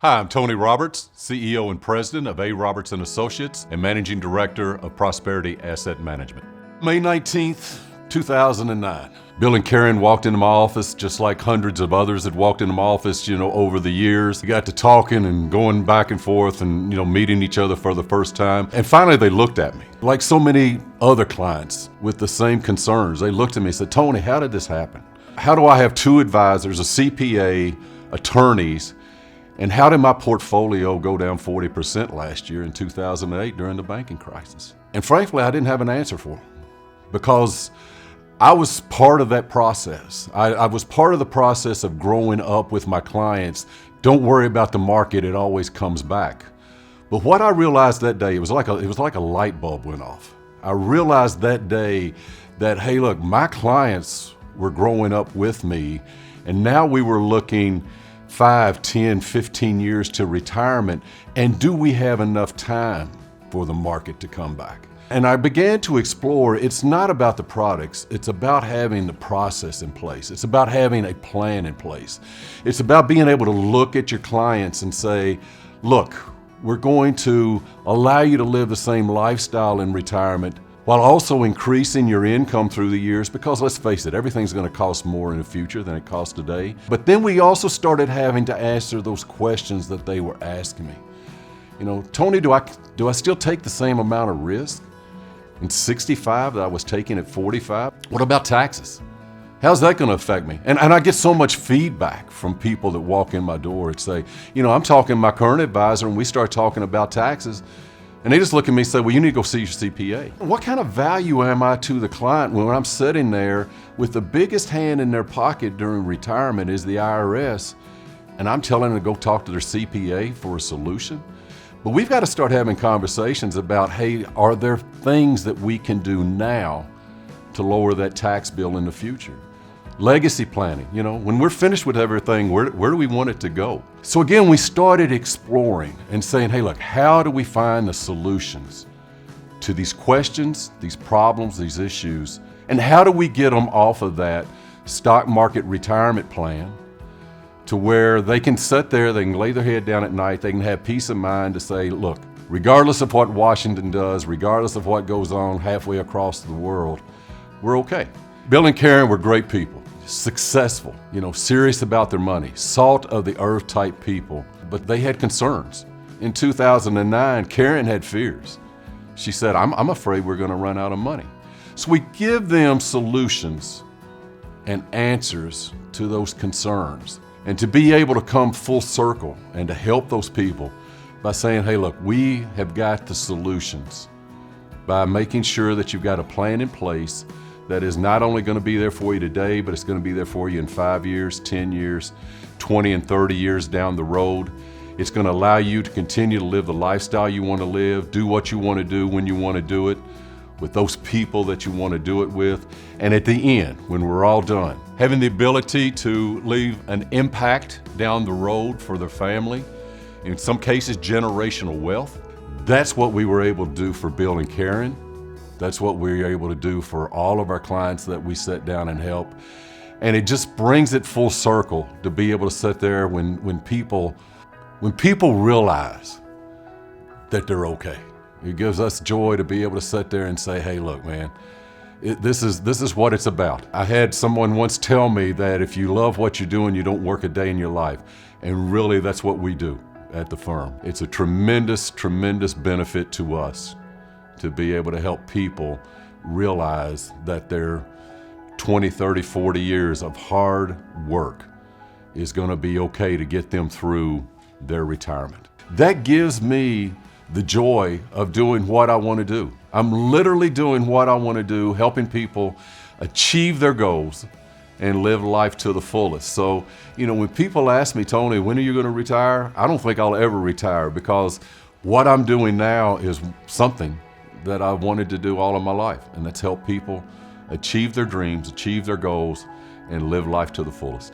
Hi, I'm Tony Roberts, CEO and President of A. Roberts & Associates and Managing Director of Prosperity Asset Management. May 19th, 2009. Bill and Karen walked into my office just like hundreds of others had walked into my office, over the years. We got to talking and going back and forth and, meeting each other for the first time. And finally, they looked at me. Like so many other clients with the same concerns, they looked at me and said, Tony, how did this happen? How do I have two advisors, a CPA, attorneys, and how did my portfolio go down 40% last year in 2008 during the banking crisis? And frankly, I didn't have an answer for them because I was part of that process. I was part of the process of growing up with my clients. Don't worry about the market, it always comes back. But what I realized that day, it was like a light bulb went off. I realized that day that, hey, look, my clients were growing up with me, and now we were looking 5, 10, 15 years to retirement, and do we have enough time for the market to come back? And I began to explore, it's not about the products, it's about having the process in place. It's about having a plan in place. It's about being able to look at your clients and say, look, we're going to allow you to live the same lifestyle in retirement while also increasing your income through the years, because let's face it, everything's going to cost more in the future than it costs today. But then we also started having to answer those questions that they were asking me. Tony, do I still take the same amount of risk in 65 that I was taking at 45? What about taxes? How's that going to affect me? And I get so much feedback from people that walk in my door and say, I'm talking to my current advisor and we start talking about taxes, and they just look at me and say, well, you need to go see your CPA. What kind of value am I to the client when I'm sitting there with the biggest hand in their pocket during retirement is the IRS, and I'm telling them to go talk to their CPA for a solution? But we've got to start having conversations about, hey, are there things that we can do now to lower that tax bill in the future? Legacy planning, when we're finished with everything, where do we want it to go? So again, we started exploring and saying, hey, look, how do we find the solutions to these questions, these problems, these issues, and how do we get them off of that stock market retirement plan to where they can sit there, they can lay their head down at night, they can have peace of mind to say, look, regardless of what Washington does, regardless of what goes on halfway across the world, we're okay. Bill and Karen were great people, successful, serious about their money, salt of the earth type people, but they had concerns. In 2009, Karen had fears. She said, I'm afraid we're going to run out of money. So we give them solutions and answers to those concerns, and to be able to come full circle and to help those people by saying, hey, look, we have got the solutions by making sure that you've got a plan in place that is not only going to be there for you today, but it's going to be there for you in 5 years, 10 years, 20 and 30 years down the road. It's going to allow you to continue to live the lifestyle you want to live, do what you want to do when you want to do it, with those people that you want to do it with. And at the end, when we're all done, having the ability to leave an impact down the road for their family, in some cases generational wealth. That's what we were able to do for Bill and Karen. That's what we were able to do for all of our clients that we sit down and help. And it just brings it full circle to be able to sit there when people realize that they're okay. It gives us joy to be able to sit there and say, hey, look, man, this is what it's about. I had someone once tell me that if you love what you're doing, you don't work a day in your life. And really, that's what we do at the firm. It's a tremendous, tremendous benefit to us to be able to help people realize that their 20, 30, 40 years of hard work is going to be okay to get them through their retirement. That gives me the joy of doing what I want to do. I'm literally doing what I want to do, helping people achieve their goals and live life to the fullest. So, when people ask me, Tony, when are you going to retire? I don't think I'll ever retire, because what I'm doing now is something that I've wanted to do all of my life, and that's help people achieve their dreams, achieve their goals, and live life to the fullest.